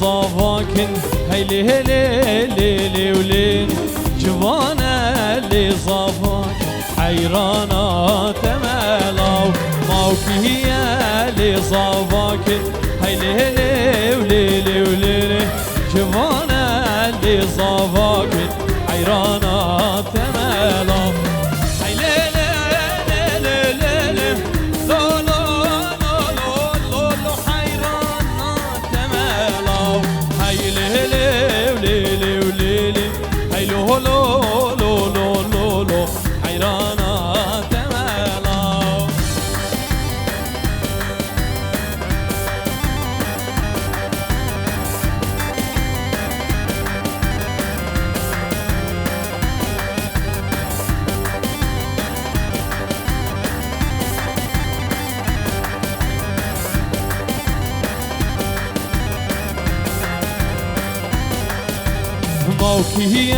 صافاكن هيلي هيلي ليلي وليل جوانا اللي صافاك حيرانة تمالاو موكي هي اللي صافاكن هيلي هيلي وليلي وليل جوانا اللي صافاكن حيرانة تمالاو موكي هي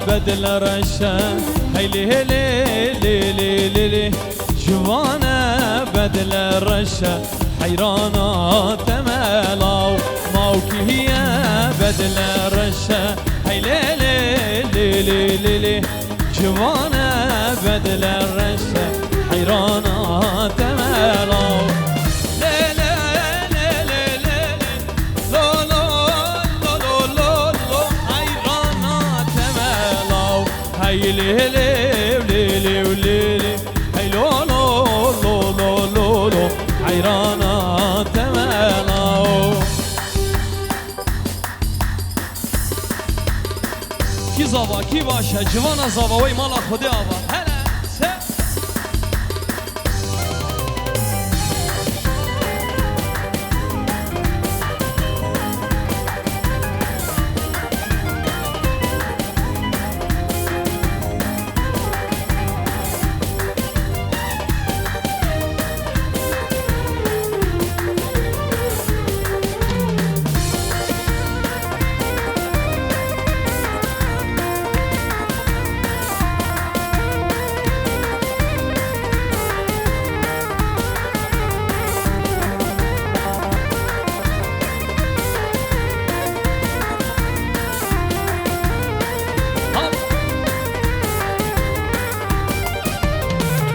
بدل رشا هيلي هيلي ليلي ليلي جوانا بدل رشا حيرانة تمالاو موكي هي بدل رشا هيلي ليلي ليلي جوانا بدل رشا حيرانة تمالاو هيلي هيلي وليلي وليلي هيلو لو لو لو لو لو حيرانة تمالاو کی زاوا کی باشه جوانا زاوا وی مالا خودی آوا هلا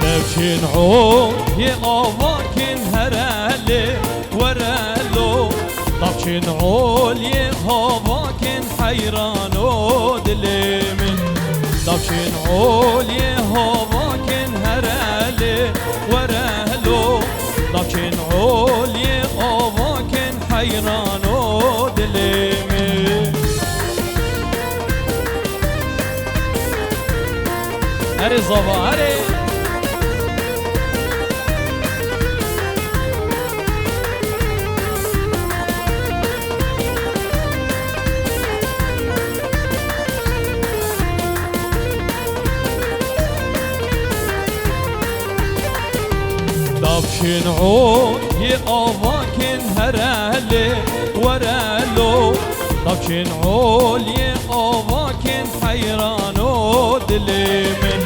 دبشن عود يا آواكن هرالي ورالو دبشن عود يا آواكن حيرانو دليمن دبشن عود يا آواكن هرالي ورالو دبشن عود يا آواكن حيرانو دليمن هري زبا هري دبشن عود يا آواكن هرالي ورالو دبشن عود يا آواكن حيرانو دليمن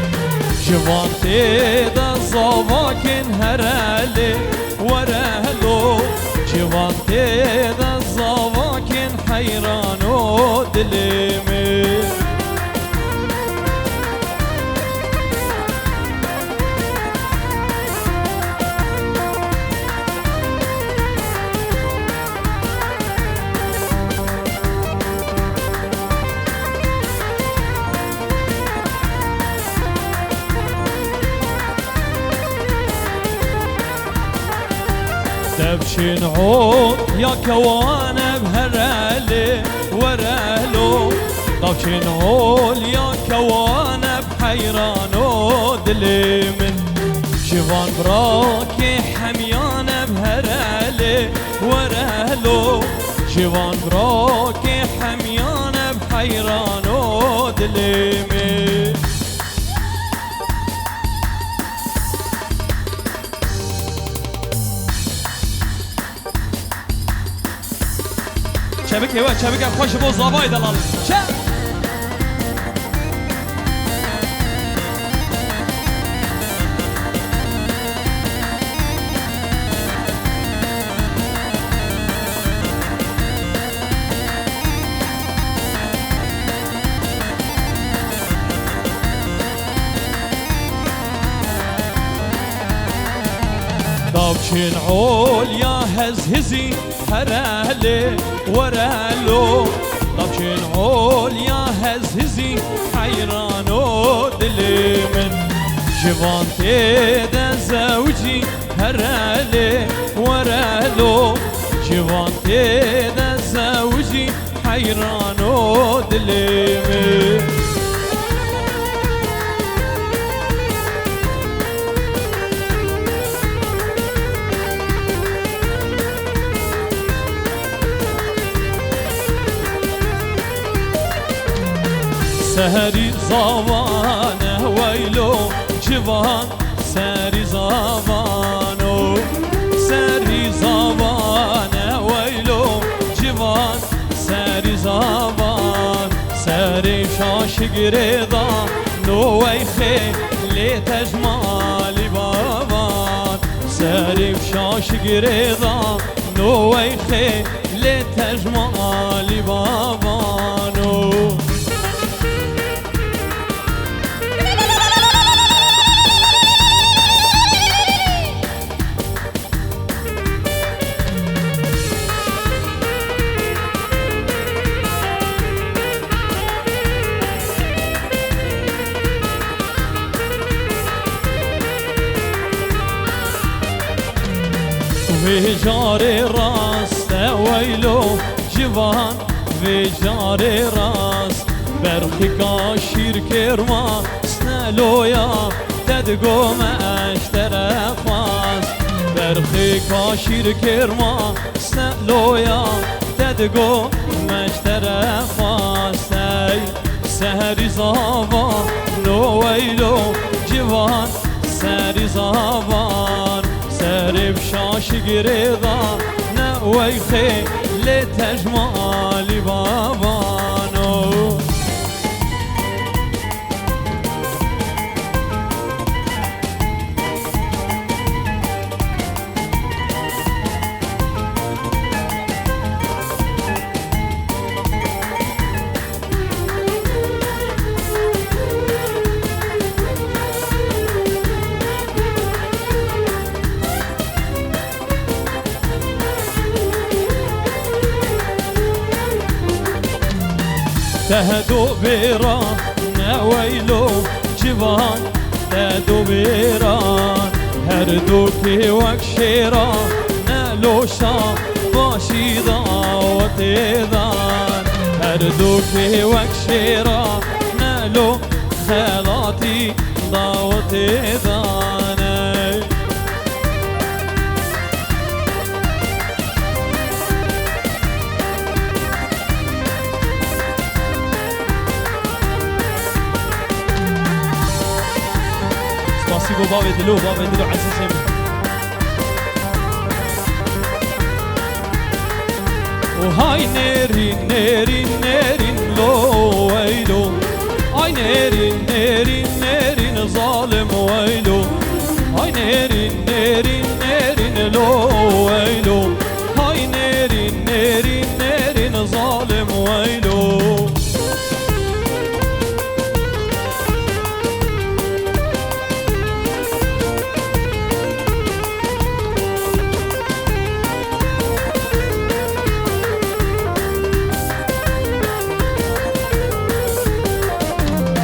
جوان تيدا صواكن هرالي ورالو جوان تيدا صواكن حيرانو دليمن دبشن عود يا كوانا بهرالي ورالو دبشن عود يا كوانا بحيرانو دليمن جوان براكي حميانا بهرالي ورالو جوان براكي حميانا بحيرانو دليمن شبكه و شبكه خوش بو زاوای دلال چه لكن عليا هزهزي هرالي ورالو لكن عليا هزهزي حيرانو دلي من جوان تيدا زوجي هرالي ورالو جوان تيدا زوجي حيرانو دلي من سهري زوانه ويلو جوان سهري زوانو سهري زوانه ويلو جوان سهري زوان سهري شاش قريضا نو ويخي لي تجمالي بابان سهري شاش قريضا نو ويخي لي تجمالي بابانو في جاري راس ويلو جوان في جاري راس برخي كاشير كرما سنالويا تدقو ما اشترى خاص برخي كاشير كرما سنالويا تدقو ما اشترى خاص سهري زابا نو ويلو جوان سهري زابان سهري بشاش قريضا نويخي لتجمالي بابانو تهدو بيران نويلو جوان تهدو بيران هردوكي وكشيرا نلوشا باشي داوتيدان هردوكي وكشيرا نلو خلاتي داوتيدان سيبوا بابا يدلوه بابا يدلوه عزيزي وهاي نيرين نيرين نيرين لو ويلو هاي نيرين نيرين نيرين ظالم ويلو هاي نيرين نيرين نيرين لو ويلو هاي نيرين نيرين نيرين ظالم ويلو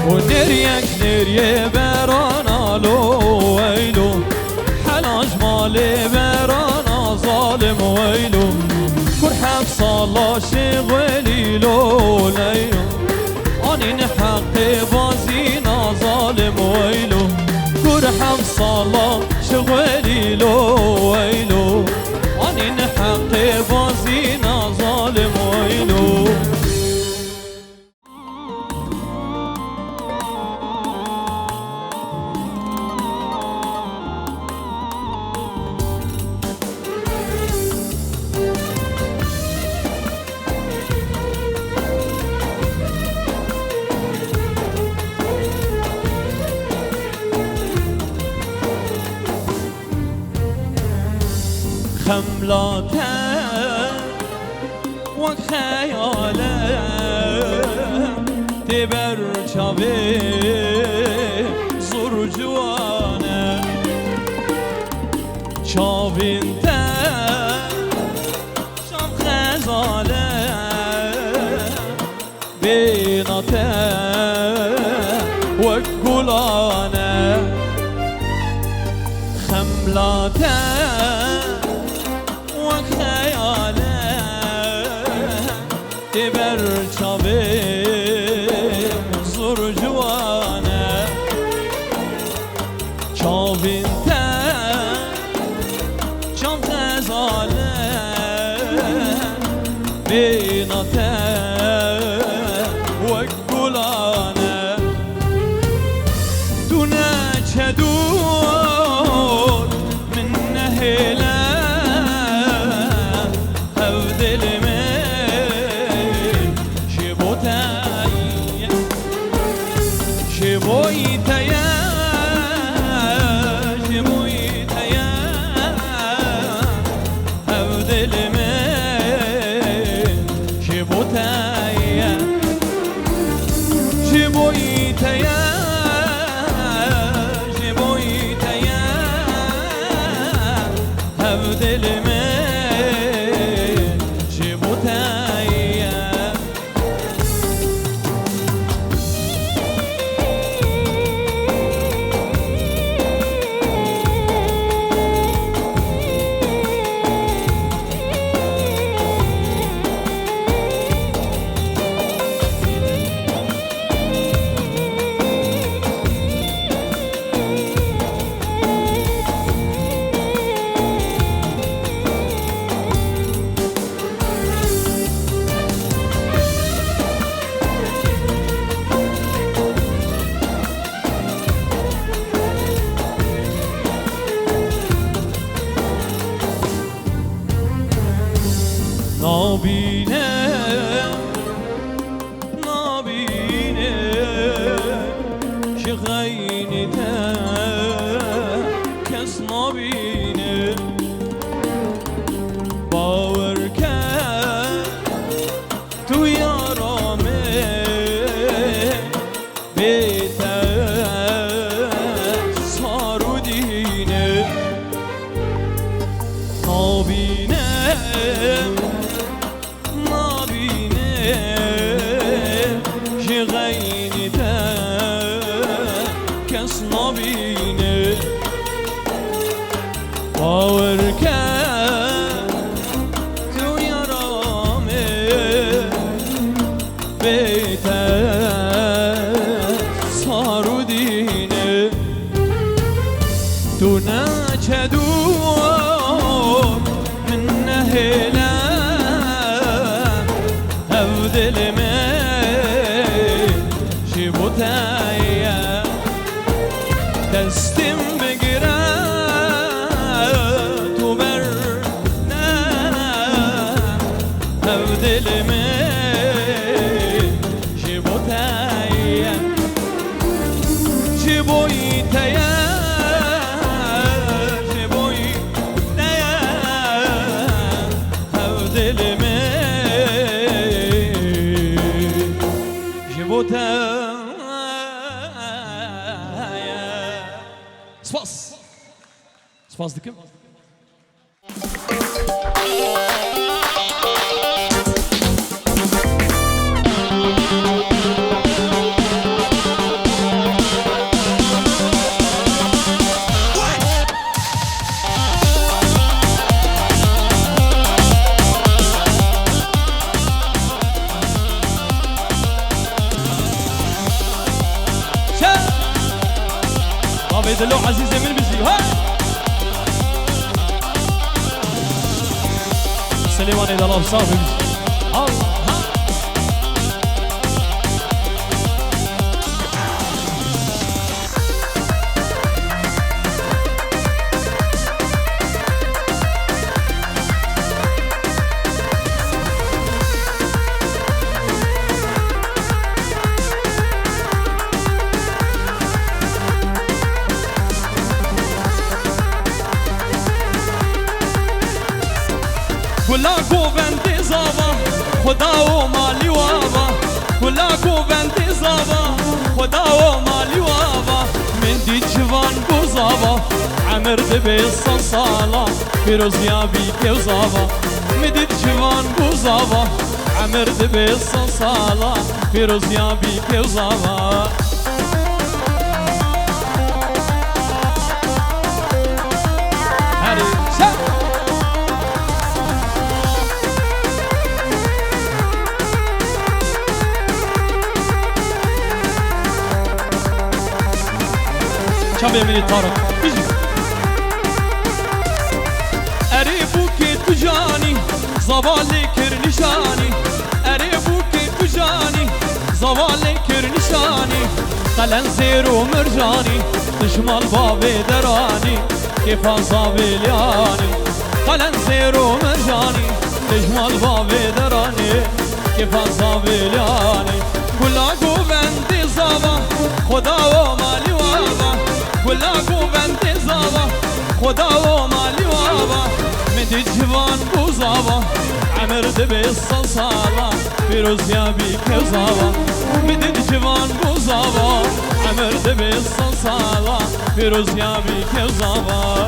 ونريك نري برانا لو ويلو حلاج مالي برانا ظالم ويلو كرحب صالة شغلي لو ليلو أني نحقي بازينا ظالم ويلو كرحب صالة شغلي لو ويلو أني نحقي بازينا ظالم ويلو خملاته وخياله تبر شبه زور جوانه چاوینته شام خزاله بیناته و گلانه خملاته و خیاله تبر چاوی زور جوانه چاوینته شام خزاله بیناته و گلانه دونه چه دور من نهیله او دل من شبوتای شبویتای نابینه نابینه شغینی ته کس نابینه باور کرد تو یارامه بهتر سارو دینه نابینه غینی ته کس نبینه باور کرد تو یارامه بهتر سارو دینه تو نه چه دور من نهیله او دل من شبوتایا دستم بگیره تو بر نه او دل من شبوتایا شبویتایا شبویتایا او دل من شبوتایا سپاس دکم عبيد الله عزيزة من بزي ها سليمان إذا الله بصافي الله كلا كوفنتي زابا خداو مالي وابا كلا كوفنتي زابا خداو مالي وابا من دي جوان بوزابا عمر دبی سالا پیروز یابی که زاوا مدید جوان بوزاوا عمر دبی سالا پیروز یابی که زاوا شب یمینی تارک بیجی اری بوکی تو جانی زوالی کر نشانی اری بوکی تو جانی زوالی کر نشانی قلن زیر و مرجانی دشمال بابی درانی که فازا ویلیانی قلن زیر و مرجانی دشمال بابی درانی که فازا ویلیانی کلا گوبندی زاوا خدا و مالی وابا کلا گوبندی زاوا خدا و مالی وابا مدی جوان بوزاوا عمر دبی سالا پیروز یابی که زاوا مدی جوان بوزاوا عمر دبی سالا پیروز یابی که زاوا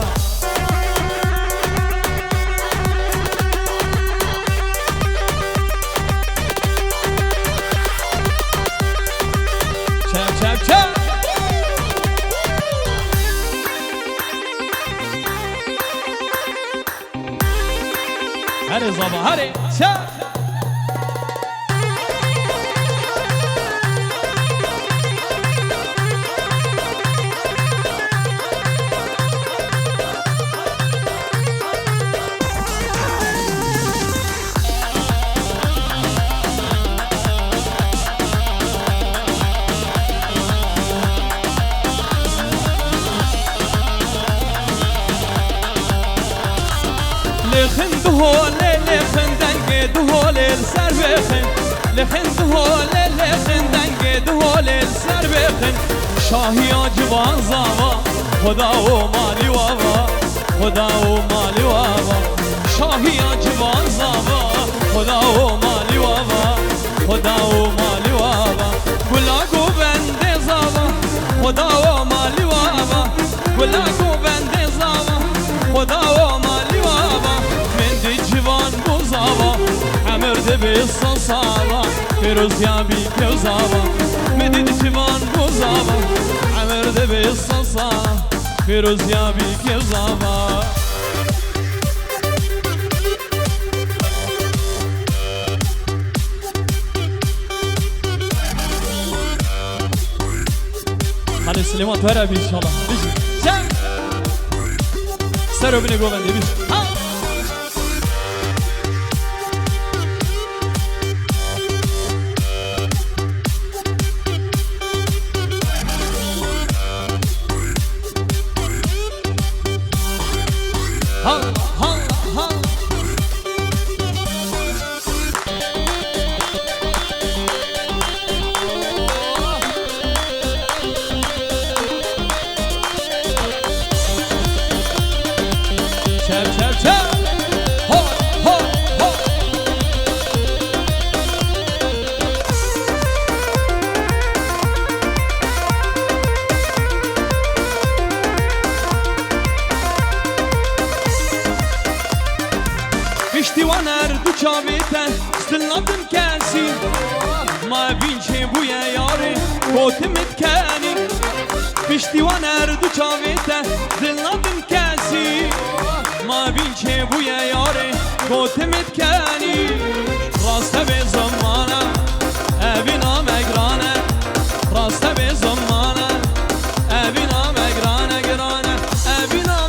هره زابا هره چه لخن دهوله لخن دنگ دهوله سر بخن لخن دهوله لخن دنگ دهوله سر بخن شاهی جوان زاوا خدا و مالی وابا خدا و مالی وابا شاهی جوان زاوا خدا و مالی وابا خدا و مالی وابا گلا گوبنده زاوا خدا و مالی وابا گلا گوبنده زاوا خدا و مالی وابا جوان بوزاوا عمر دبی سالا پیروز یابی که زاوا مدید جوان بوزاوا عمر دبی سالا پیروز یابی که زاوا حالی سلیمان تو هر بی انشالله بیشی سر رو بینه گوبنده بیشی پشتیوان اردو چاویتن ستلناتن کسی ما بین چه بویا یاری کوتمت کنی پشتیوان اردو چاویتن ستلناتن کسی ما بین چه بویا یاری کوتمت کنی راسته به زمانه اوینا مگرانه راسته به زمانه اوینا مگرانه گرانه اوینا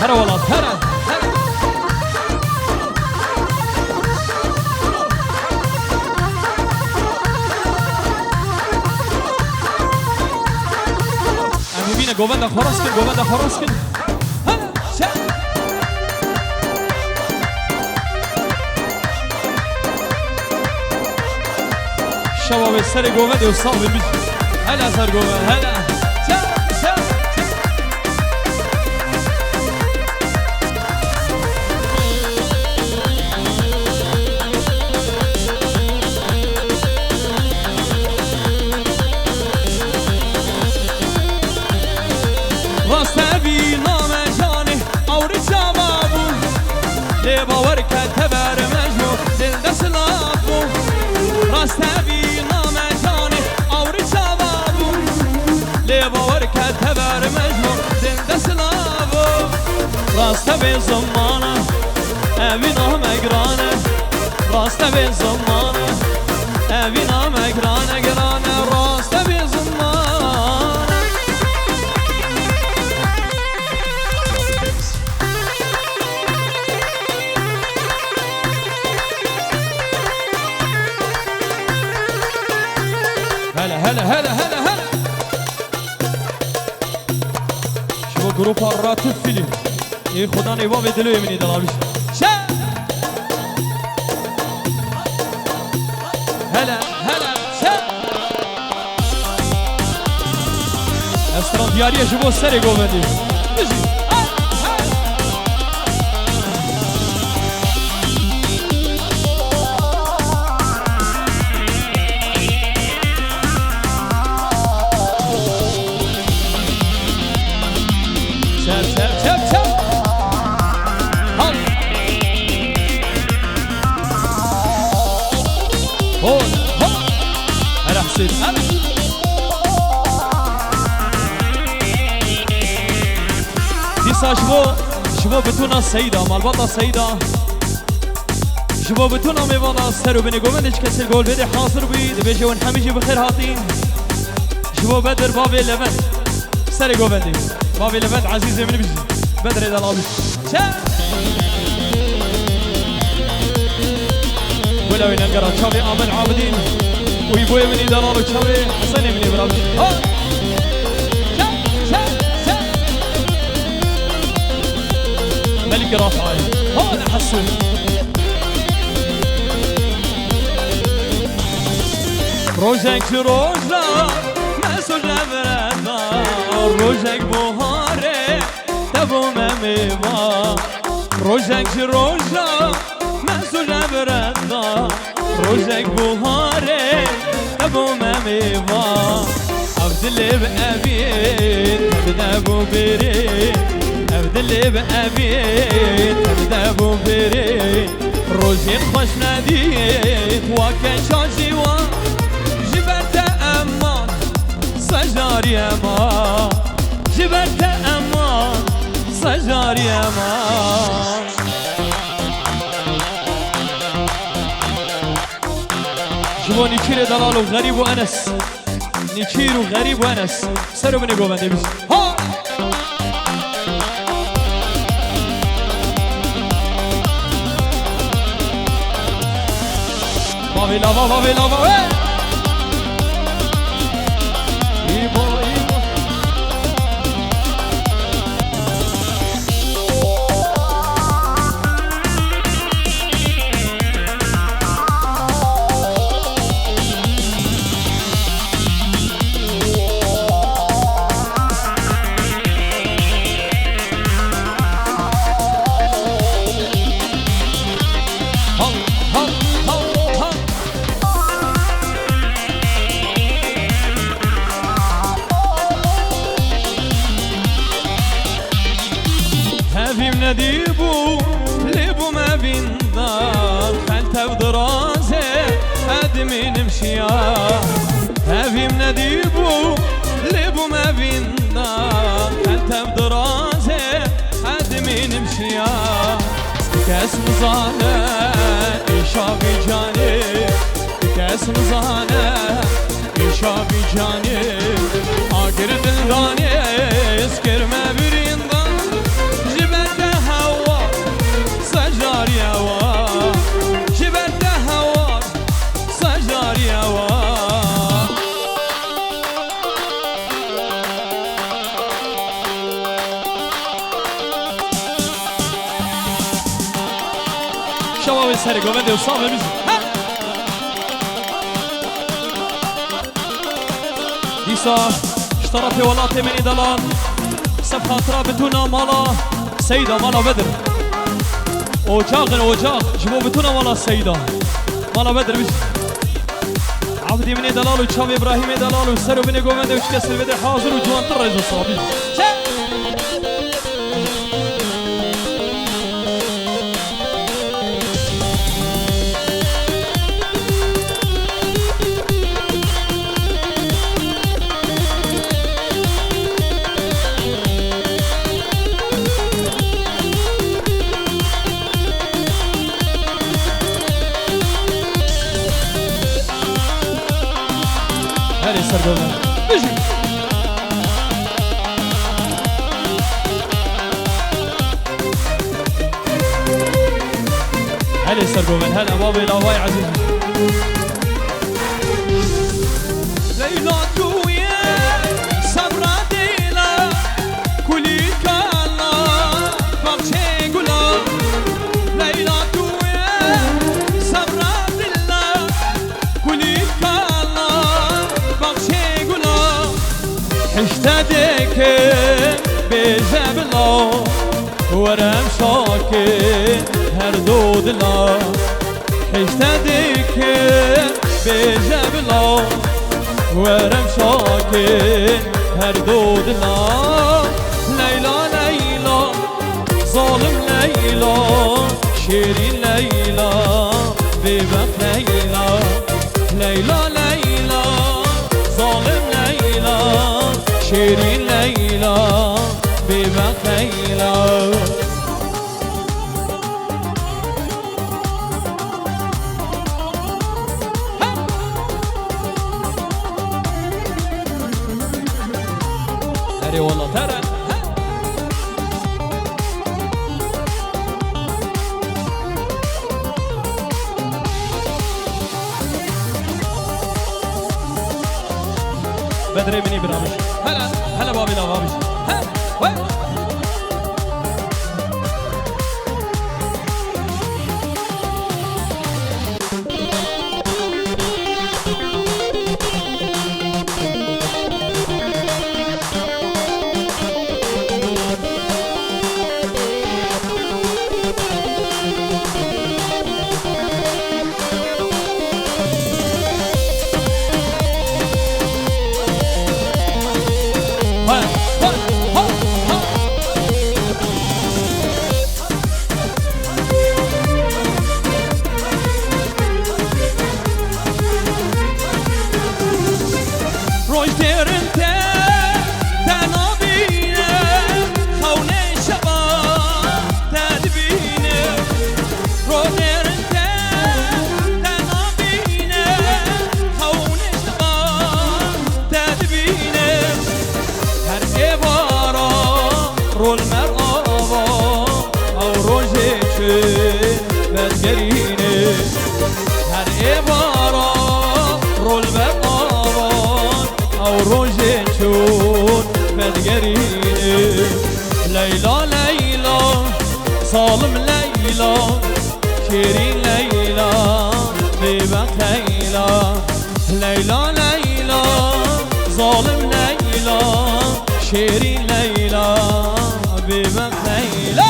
هره ولاد هره امی بینه گوبنده خراس کن گوبنده خراس کن شباب سر گوبنده و صاحب بیش هله سر گوبنده هله لی باور کت بر مجموع دل دست لابو راست بی نام جانی آوری چابابو لی باور کت بر مجموع دل دست لابو راست بی زمانه اوی نام گرانه راست بی زمانه اوی نام گرانه گرانه راست بی زمانه هلا هلا هلا هلا هلا شو جروب الراتب فيلم ايه خدا نبا بدلو مني دلابيش شا هلا هلا شا استران دياريه شبو سري قومدي بيجي ديسا شبو بتونا سيدا مالباطا سيدا شبو بتونا ميوانا سرو بني قومندش كسر قول بدي حاصر بيد بيجي ونحميجي بخير هاتين شبو بدر بابي لبن سري قومندي بابي لبن عزيزي من بيجي بدر إذا لابي ولا وين القرا شافي آمن عابدين ويبوي من إذا لابي شافي حسني من إبرابي ملك رافعي هذا حسون روجك روجا مسؤول بردا روجك بهاره تبو مميوا روجك روجا مسؤول بردا روجك بهاره تبو مميوا عبدالله بأبيت تبدا بو بري عبدالله بأبيت تبدا بو بري روزي خوش نديت واكن شاجي وا جبرت امان سجاري امان جبرت امان سجاري امان شبو نيكير دلال وغريب وانس نيكير وغريب وانس سرو بني قومندي بس ها Vavi lava, vavi lava, hey! Ibo, Ibo. نديبو ليبو ما بين دار خلته بدراسه ادمي نمشيا هافي نديبو ليبو ما بين دار خلته بدراسه ادمي نمشيا كاس مزانه شافي جاني كاس مزانه شافي جاني اقر دلداني اسكر ما برين شباب سر قومنده وصامه بيجي ديسا اشترت ولاتي من إدلان سبخة ترابتونا مالا سيدة مالا بدر اوجاقن اوجاق جبوبتونا مالا سيدة مالا بدر بيجي عبدي من إدلال وشاب إبراهيم إدلال وسرو بني قومنده وشكسر بدر حاضر وجوان طرز وصابي سرگومن بجی هلا سرگومن هلا بابي لاوای عزیز لیلا تویه صبرا دیلا کلی کالا بخشه گلا لیلا تویه صبرا دیلا کلی کالا بخشه گلا حشتدک بجبلا ورم شاکه هر دو دلا حشتدک بجبلا ورم شاکه هر دو دلا لیلا لیلا ظالم لیلا شیرین لیلا ببخ لیلا لیلا لیلا ظالم لیلا شیرین لیلا ببخ لیلا ترى والله ترى بدري مني برامج هلا هلا بابي لا بابي وين ليلى ليلى ظالم ليلى شيرين ليلى ببخ ليلى ليلى ليلى ظالم ليلى شيرين ليلى ببخ ليلى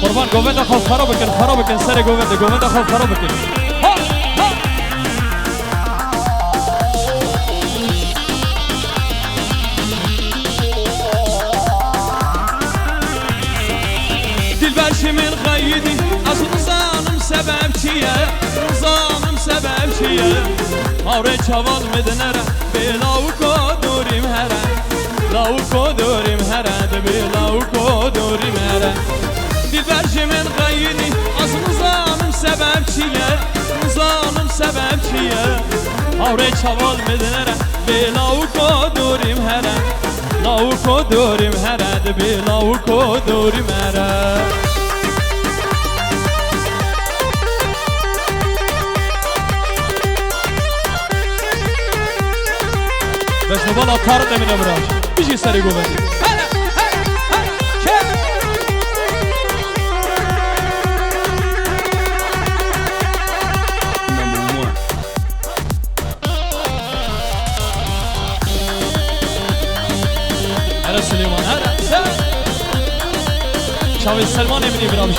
قربان گوونده خواب خراب بکن سر گوونده خواب خراب بکن ها ها دلبرشی من قیدی از نظامم سبب چیه نظامم سبب چیه آره چوال مدنره به لاوکو دوریم هره لاوکو دوریم هره به لاوکو دوریم هره دلبرشی من قیدی از نظامم سبب چیه نظامم سبب چیه آره چوال مدنره به لاوکو دوریم هره لاوکو دوریم هره به لاوکو دوریم هره بس بالا کار نمی‌کنه براش بیشی سری گوبندی هلا سليمان هلا شاوي سلمان يمني برامج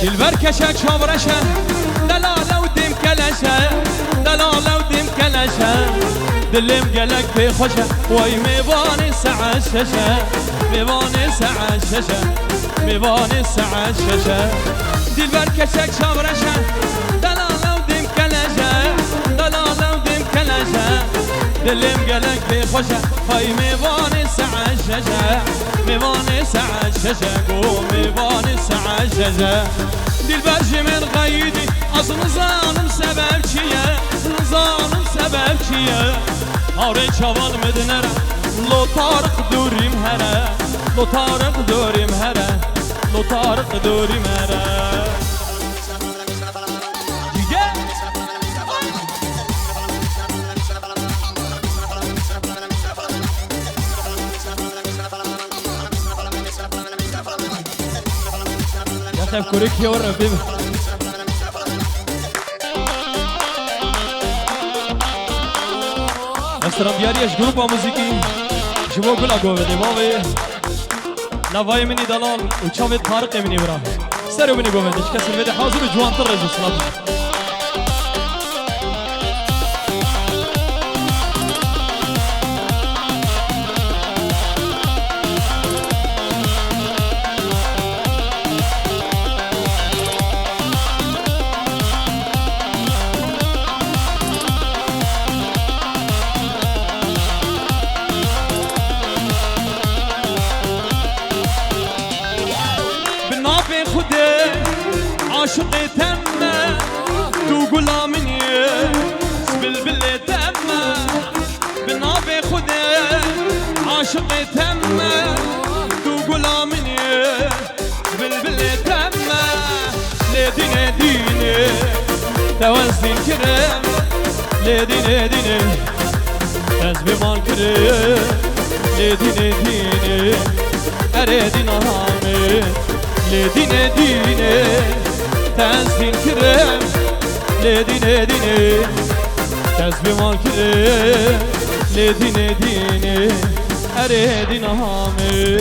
دلبر کشک شامرشه لا لا لا کشه دلاله و دیم کلشه دلم گلک بی خوشه وای میوان ساعت ششه میوان ساعت ششه میوان ساعت ششه دل بر کشک شابرشه دلاله و دیم کلشه دلاله و دیم کلشه دلم گلک بی خوشه وای میوان ساعت ششه میوان ساعت ششه گو میوان ساعت ششه دل برش من قیدی از نظانم سبب چیه نظانم سبب چیه آره چوان مدنره لو طارق دوریم هره لو طارق دوریم هره لو طارق دوریم هره دیگه یخب کوریکی و رفیم استرام دیاریش گروپا موسیقی شبو گلا گوه دیواوی لوای منی دلال و چاوی طارق منی برا سرو منی گوه دیش کسی بده حاضر و جوانتر رجو سلام عاشقي تمه تو غلامني بلبل تمه بنابي خده عاشقي تمه تو غلامني بلبل تمه لديني ديني توزن كرم لديني ديني تزبي مال كرم لديني ديني أريد نهامي لديني ديني تنزين كرم لديني ديني تزبي مال كرم لديني ديني أريد نهامي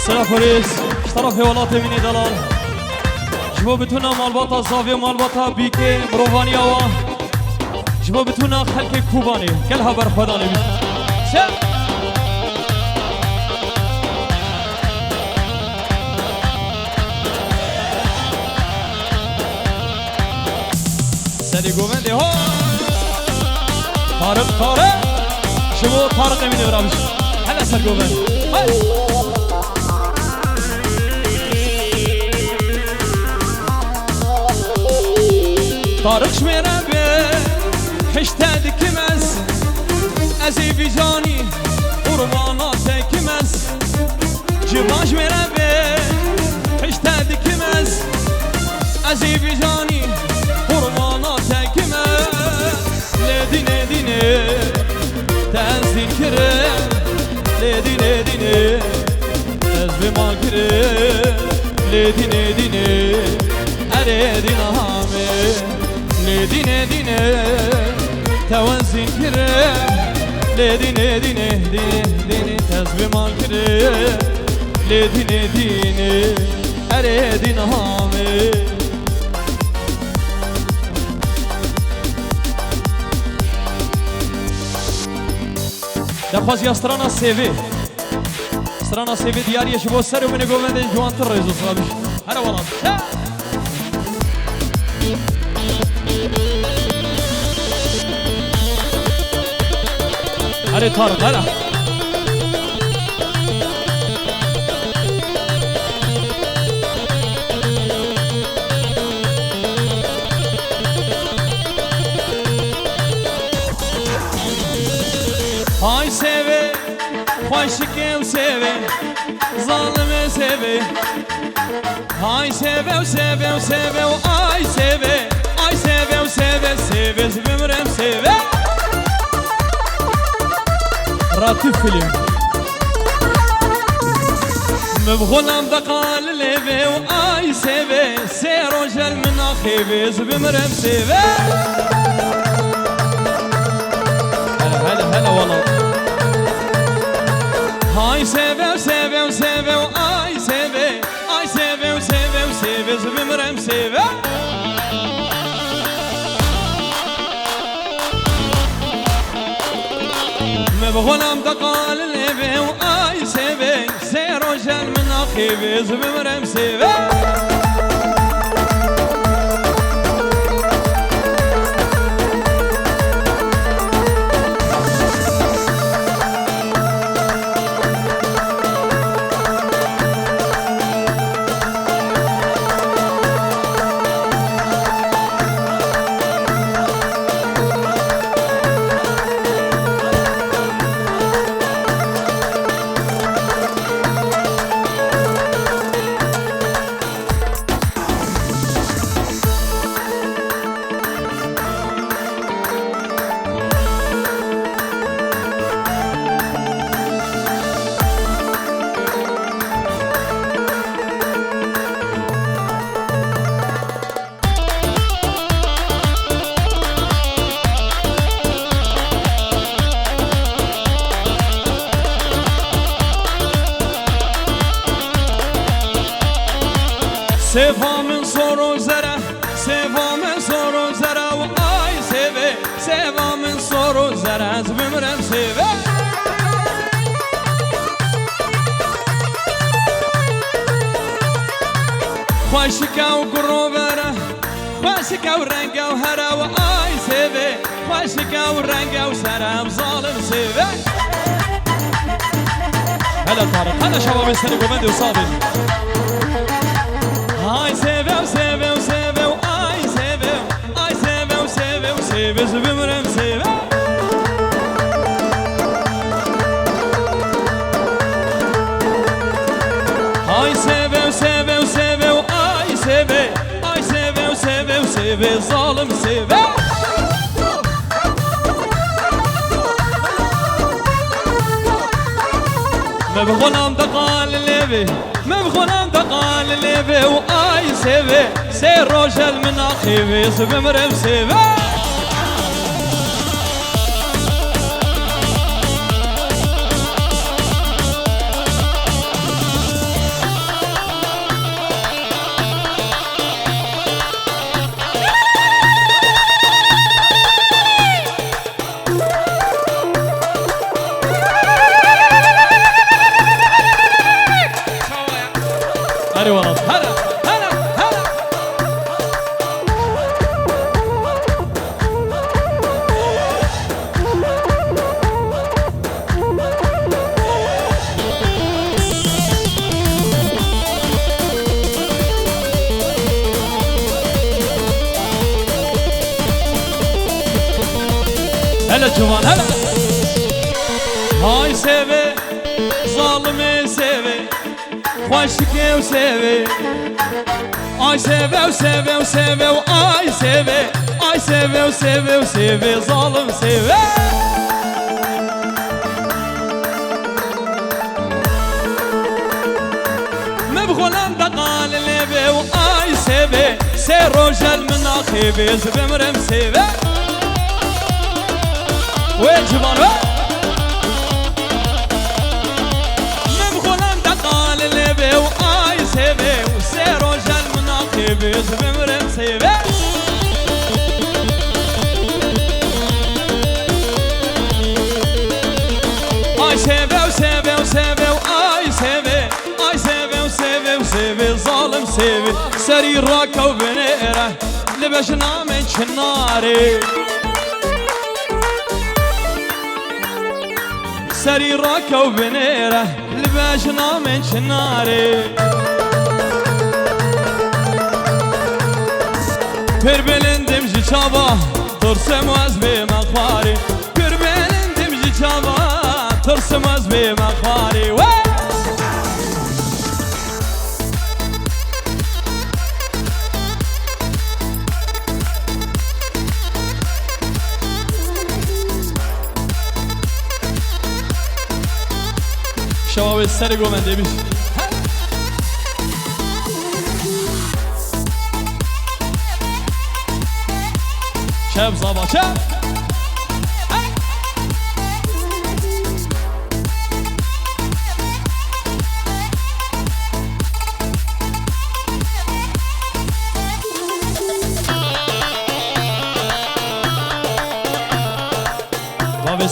سلام فريس اشترف هولات مني دلال جبو بتونا مالباتا زاوية مالباتا بيكي مروفاني آوا جبو بتونا خلق كوباني كلها برخداني بي سری گوونده ها طارق طارق شبو طارق امینی برابش هلا سر گووند طارق شمیره به حشته دکمز ازی ویجانی قربانات کمز جباش میره به حشته دکمز ازی ویجانی قربانات كمز لديني ديني تنزل كرم لديني ديني تزبي ما كرم لديني ديني أريد نهامي لديني ديني توزن كرم لديني ديني ديني ديني تزبي ما كرم لديني ديني أريد نهامي دخواست یا سترانا سیوی دیاریش با سر و منی گوونده جوانتر ریزو صلابیش هر ولاد هر طارق هر های سیوی خوشکی و سیوی ظالم سیوی های سیوی و سیوی و سیوی و آی سیوی آی سیوی و سیوی سیوی بمرم سیوی راتي فيلم مبغولم دقال ليبي وآي سيبي سيرو جل من أخيبي بمرم سيبي هلا والله هاي سيبي وسيبي وسيبي وآي سيبي آي سيبي وسيبي بغلام دقال لبي وآي سيبي سير وجل من أخي بيز بمرم سيبي سيفا من صور وزرع سيفا من صور وزرع وآي سيفي سيفا من صور وزرع بمرم سيفي خوشكا وقروبره خوشكا ورنقا وهرا وآي سيفي خوشكا ورنقا وسرع بظالم سيفي هلا طارق هلا شباب السنة قومندي وصابي Ay sevem sevem sevem ay sevem ay sevem sevem sevem sevem sevem Ay sevem sevem sevem ay sevem ay sevem sevem sevem zalim sevem ما بغنام دقال الليبي ما بغنام دقال الليبي وآي سيبي سير روجل من أخي بيس بمرم سيبي هلا جوان هلا هاي سيبي ظالمي سيبي خوشكي وسيبي اي سيبي وسيبي وسيبي واي سيبي اي سيبي وسيبي وسيبي ظالم سيبي مبغولان دقال ليبي واي سيبي سير رجل من اخي بيز بمرم سيبي وين جبان مبغولان دقال ليبي واي سيبي وسير رجل من اخي بيز بمرم سيبي اي سيبي وسيبي وسيبي واي سيبي اي سيبي وسيبي وسيبي ظالم سيبي سري راكا وبنيره لبشنا من شناري سري راكا وبنيره لبشنا من شناري كربلن دمجي çaba ترسمز بمقاري كربلن دمجي çaba ترسمز بمقاري شباب السر گومنده بیش شب زابا شب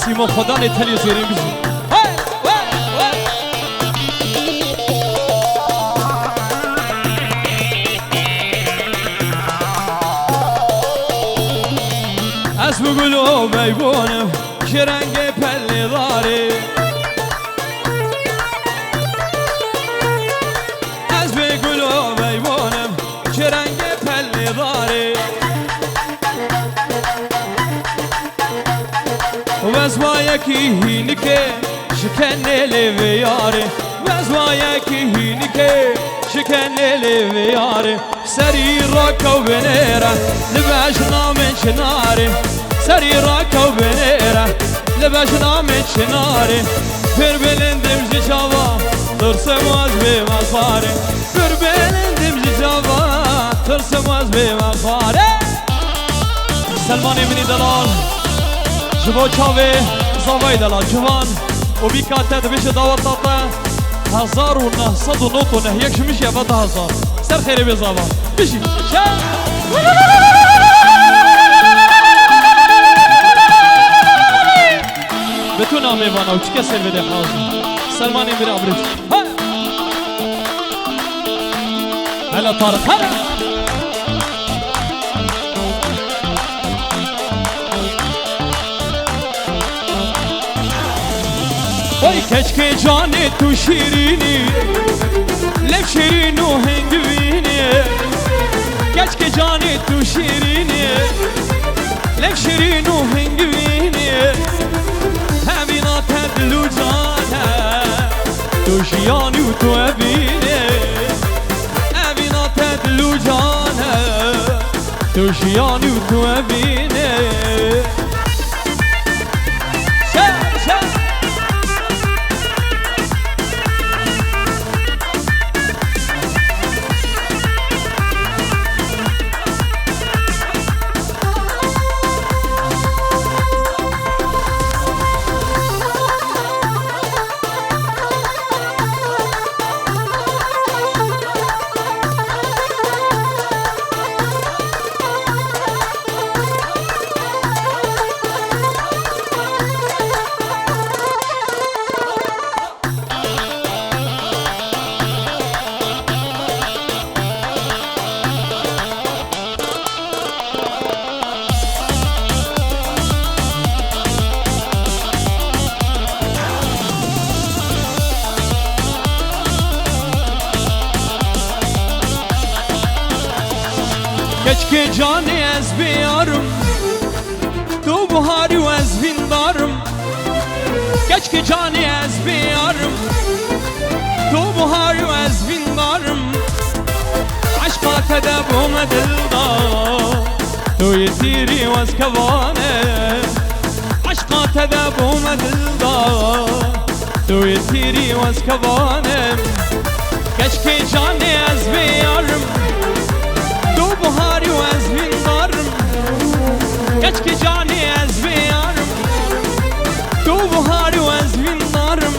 سیما خدا نتلی زیرین بیشی از بگلو بیبونم که رنگ پلی داره از بگلو بیبونم که رنگ پلی داره وز با یکی هینی که شکنه لیویاره وز با یکی هینی که شکنه لیویاره سری را کو بنیره لباش نامن چناره سری را کو بنیره لباش نامن چناره پر بلندم جی جوا ترسم از به مخاره پر بلندم جی جوا ترسم از به مخاره سلمان منی دلال جبو چاوه زاوی دلال جوان و بی کاته دبیش داوت داته 1909 یک شمیش یفت 1000 سر خیره بی زاوا بیشی به تو نامه وانا و چی کسی بده حاضر سلمانی میره عبریش هلا طارق هلا وای کچک جانی تو شیرینی لب شیرین و هنگوینی کچک جانی تو شیرینی لب شیرین و هنگوینی همینا تدلو جانه تو شیانی و تو ابینی همینا تدلو جانه تو شیانی و تو ابینی کچک جانی از بیارم تو بهاری و از ویندارم کچک جانی از بیارم تو بهاری و از ویندارم عشقات دبوم دلدار توی تیری و از کوانه عشقات دبوم دلدار توی تیری و از کوانه کچک جانی از بیارم بهاری و از ویندارم کچک جانی از بیارم تو بهاری و از ویندارم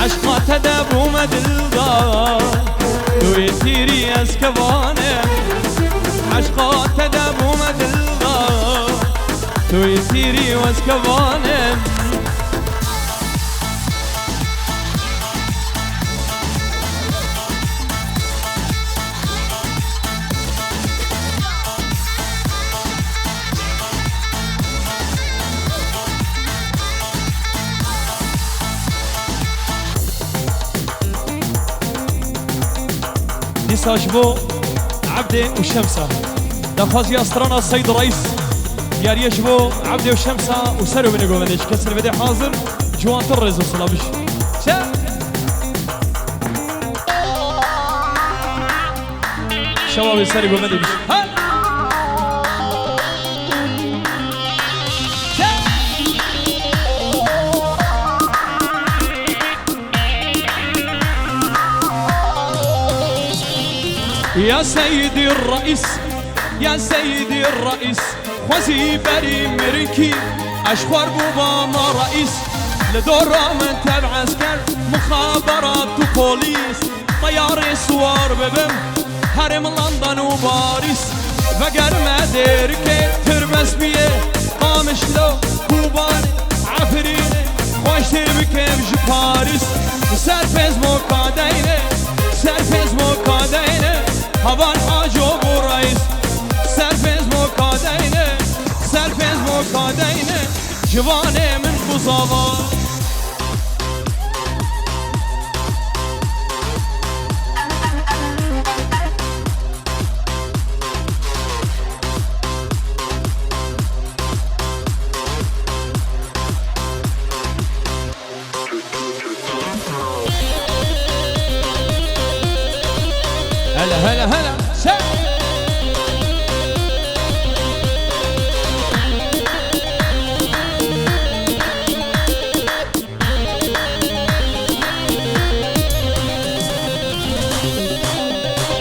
عشقات دبوم دلدار توی تیری از کوانه عشقات دبوم دلدار توی تیری و از کوانه ساجبو عبدي وشمسة دخاز ياسطرنا السيد الرئيس يار يجبو عبدي وشمسة وسروا من يقول ليش كسر بدي حاضر جوان ترز وصلابش شباب يسري بمدي بش يا سيدي الرئيس يا سيدي الرئيس خوزي بري مركي اشخور بوبا ما رئيس لدورة من تبع عسكر مخابرات وبوليس طياري سوار ببم هرم لندن وباريس فقر ما ديركي ترمس بيه مشلو کوبان عفرینه خوشتی بکم جی پاریس سرپز مکادینه سرپز مکادینه هوان آجو بو رئیس سرپز مکادینه سرپز مکادینه جوانه من بزاوا هلا هلا هلا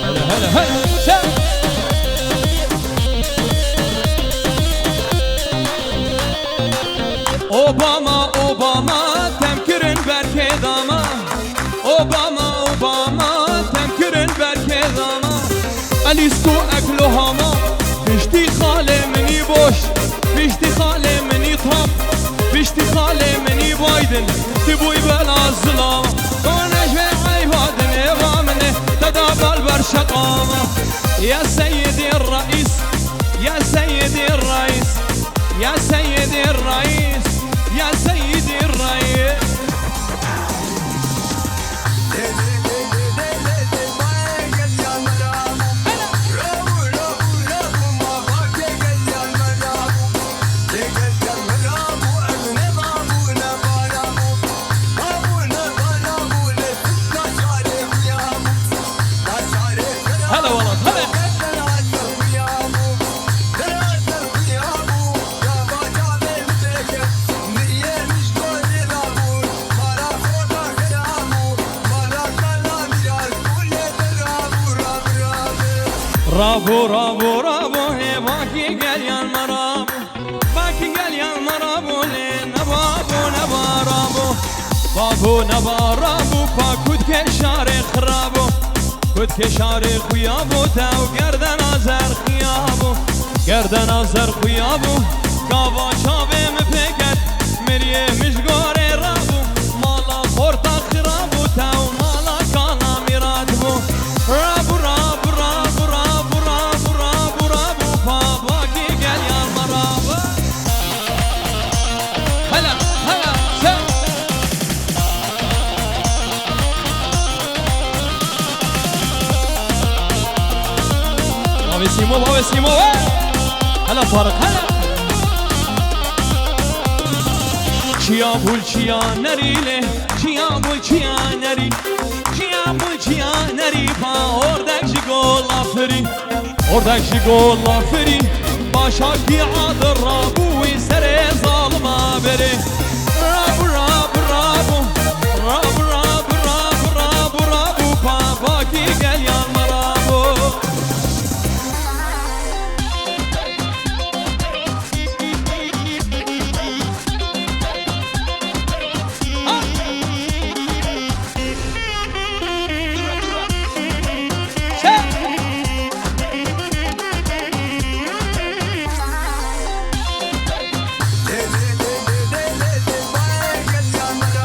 هلا هلا هلا اوباما اوباما تمكرن بركي داما اوباما اوباما تمكرن بركي داما اليسكو اكلو هاما بيشتي خالي مني بوش بيشتي خالي مني طب بيشتي خالي مني بايدن تبوي بلا الظلام كونش في عيبادن ايوامنه تدابل برشقامه يا سيدي الرئيس يا سيدي الرئيس يا سيدي الرئيس يا سيدي الرئيس هلا والله هلا رابو رابو رابو هي باكي قليان مرابو باكي قليان مرابو لين نبابو نبارابو بابو نبارابو فاكود كشاري خرابو كود كشاري خيابو تاو گردن آزر خيابو گردن آزر خيابو كاوا شابه مپکت مريه مشگاره رابو مالا خورتا خرابو تاو مالا کالا میرادبو رابو رابو رابو رابو رابو رابو رابو باباكي قليان مرابو هلا هلا سلام بابي سيمو بابي سيمو هلا فارق هلا چیا بول چیا نریله چیا بول چیا نری چیا بول چیا نری با اردک جگول آفری اردک جگول آفری باشا کی عادر رابوی سر ظالما بره رابو رابو رابو رابو رابو رابو رابو رابو بابا کی گلیان مرابو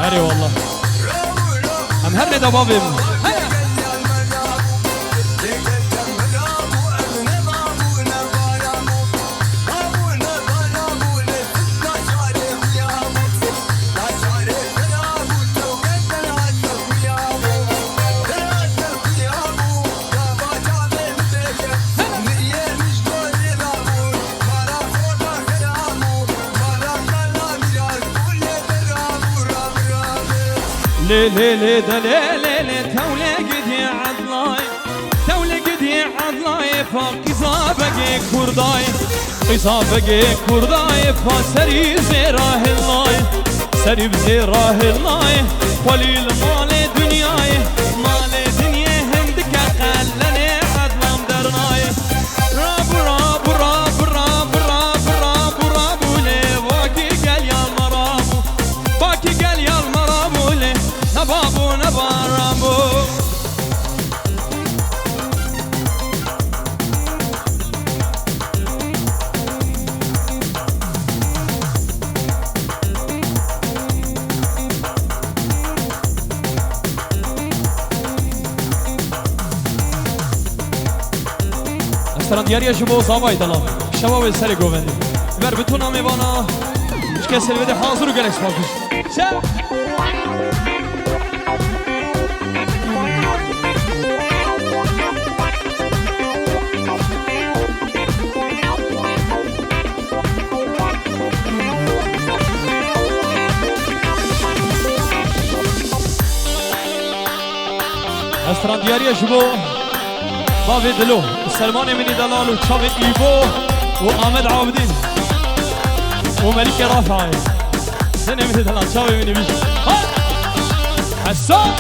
أري والله هم هرد أبابي لي لي لي دا لي لي لي تولي قدي عضلاي تولي قدي عضلاي فقصابك كرداي قصابك كرداي فسري زيراه اللاي سري بزيراه اللاي قليل مال دنياي مال دنيا هندك خلني عضلام درناي رابو رابو رابو رابو رابو رابو رابو لي باكي قال يا المرابو باكي قال يا المرابو لي نبابو نبارابو استراندیاری شبو زاوای دلال شباب سری گووندی بر بتونا میوانا هیچ کسی بده حاضر و گلکس پاکش شب استراندیاری شبو بابي دلو سلمان مني دلال وشافي ايبو وآمد عابدين وملك رافعي سنة مني دلال شافي مني بيش حسان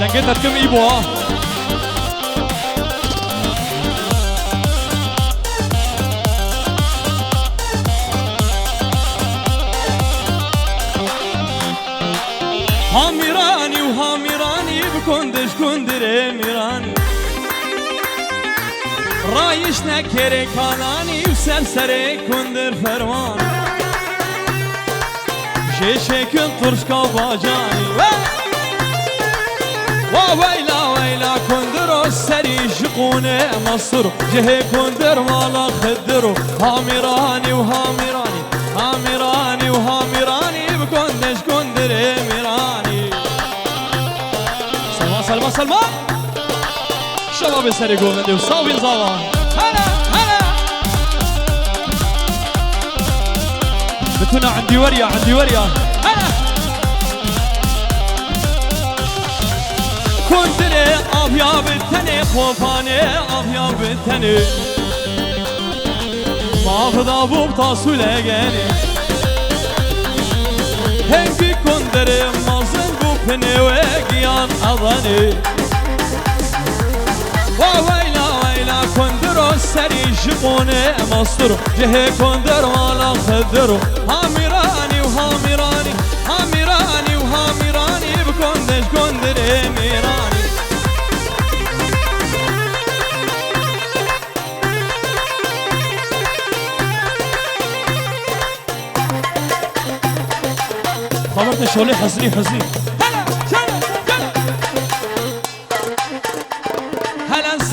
دنقيت تكم ايبو ها هاميراني وهاميراني بكندش كندر ميراني رايش نكري كالاني وسلسري كندر فرمان شيشي كنترش كاباجاني وويلا ويلا كندرو السري شقوني مصر جهي كندر مالا خدرو هاميراني وهاميراني هاميراني وهاميراني بكندش كندر ميراني سلمان سلمان شباب سری گوونده و صاوین زاوان هلا هلا بتونا عندي وريا هلا كنتني ابيا بالتني خوفاني ابيا بالتني ما فضا بوب تاسو لگني هنگی کندري مازن بوبني وگيان اضاني وويلا ويلا كندرو السري جبوني مصر جهي كندر ولا خدرو هاميراني وهاميراني هاميراني وهاميراني بكندش كندري ميراني خبرت شولي حزني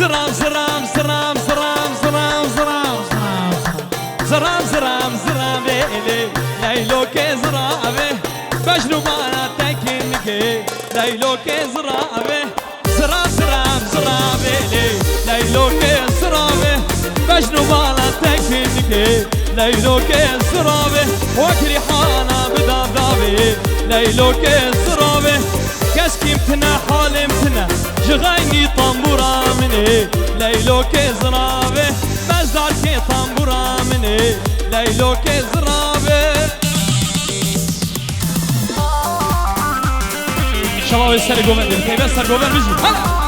زرام زرام زرام زرام زرام زرام زرام زرام زرام ليلي ليلو كزرامه بجنو بانا تكنكي ليلو كزرامه زرام زرام زرام ليلي ليلو كزرامه بجنو بانا تكنكي ليلو كزرامه وكري حانا بدابدابي ليلو كزرامه كسكيمتنا حالمتنا جغايني طنبورا مني ليلو كزرابه مزدار كي طنبورا مني ليلو كزرابه شباب السر قومن كيف السر قومن بيجي هلا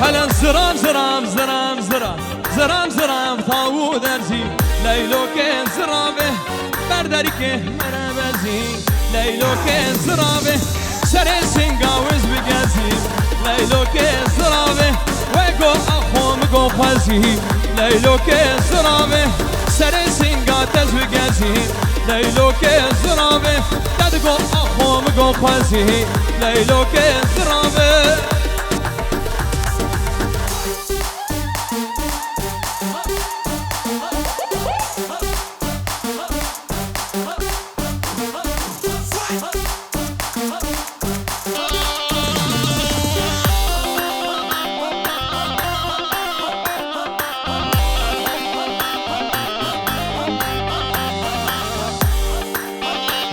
هلا زرام زرام زرام زرام زرام زرام طاو درزي ليلو كان زرامه برداريكه مرابزي ليلو كان زرامه سري سنغاوز بجازي ليلو كان زرامه ويقو اخوم قو فازي ليلو كان زرامه سري سنغاتز بجازي ليلو كان زرامه تدقو اخوم قو فازي ليلو كان زرامه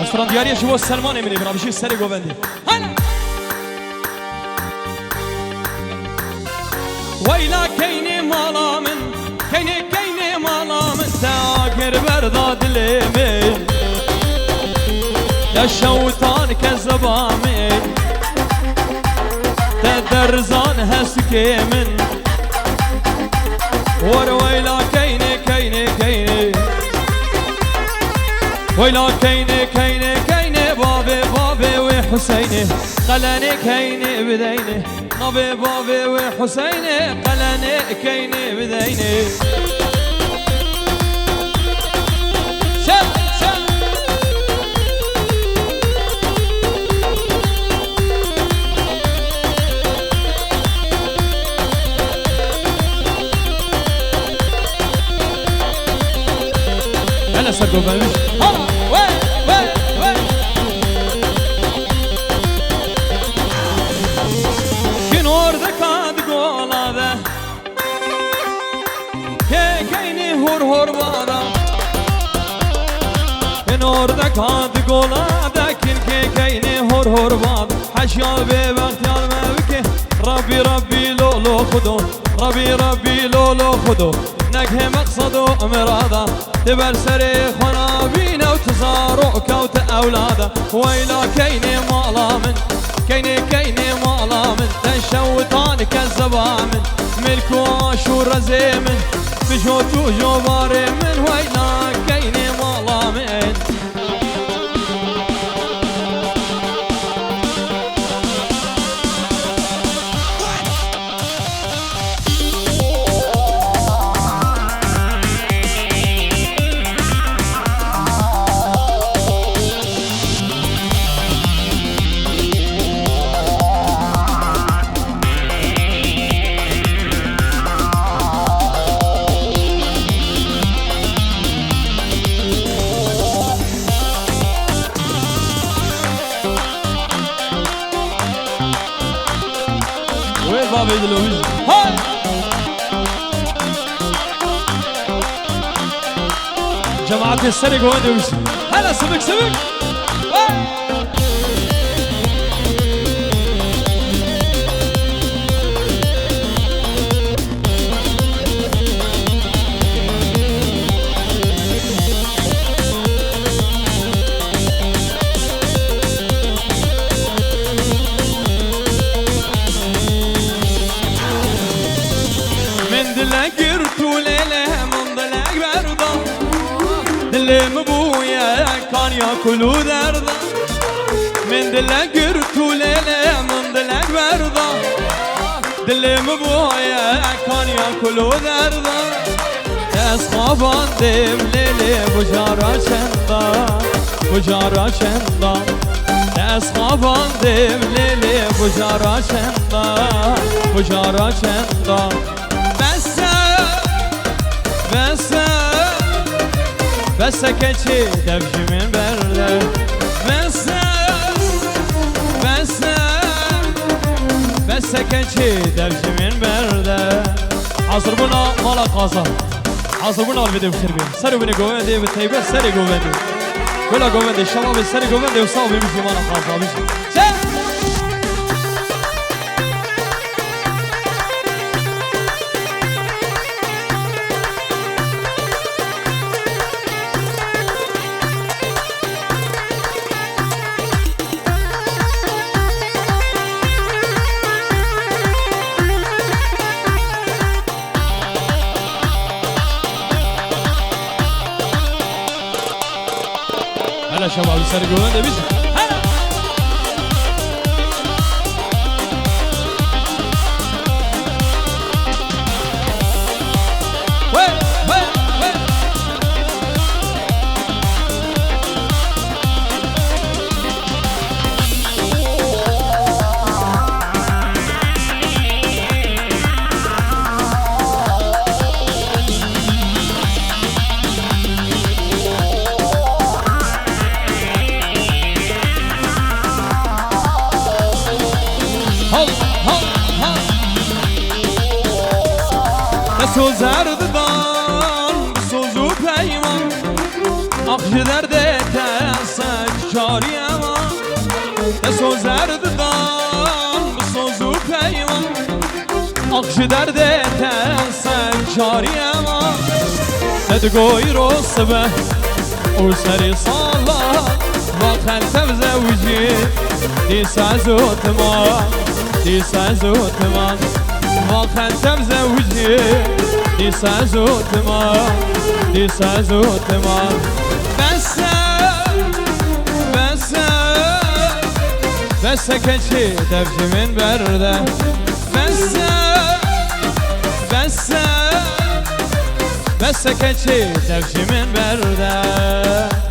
استراندیاری شبو سلمان منی برا بشی سری گووندی هلا ويلا كيني مالا من كيني مالا من تاقر برداد ليمي لشوتان كزبامي تدرزان هسكي من ويلا كيني ويلا كيني بابي وحسيني قلني كيني بديني نبي بابي وحسيني قلني كيني بديني گفتم ها وی وی وی کنار دکاد گولاده که کینی هر هر بادا کنار دکاد گولاده کن که کینی هر هر بادا حشیا به وقتیان موکه ربی ربی لولو خدو ربی ربی لولو خدو نگه مقصد و امرادا تبر سری خنابین و تزارو کوت اولادا ویلا کینی مالا من کینی مالا من تنشوتان کذبا من ملکو آشو رزی من بجو تو جو باری من ویلا کینی مالا من بابا يدلوش هاي جماعة السرق وين هلا سبك سبك دلم بويا كان ياكلو دردا من دلك قرتو ليلة من دلك بردا دلم بويا كان ياكلو دردا اسخابان دم ليلة بجارة شندا بجارة شندا اسخابان دم ليلة بجارة شندا بجارة شندا بس كشي دبش من برده بس كشي دبش من برده عصر بنا مالا قاصا عصر بنا الفيديو بخربين سري بني قوندي بالتيبة سري قوندي كلا قوندي الشباب سري قوندي وصاوبي مشي مالا قاصا مشي هلا شباب يسرقوا وين بيجي هلا وين وين وين بسو زرد دان بسوزو پیمان آخش درده تسک چاری اما بسو زرد دان بسوزو پیمان آخش درده تسک چاری اما ندگوی رو سبه او سری صالا با خلطب زوجی دیسا زوتمان دیسا زوتمان ما خلطب زوجي ديسا زوتمان ديسا زوتمان بس كشي دبش من برده بس كشي دبش من برده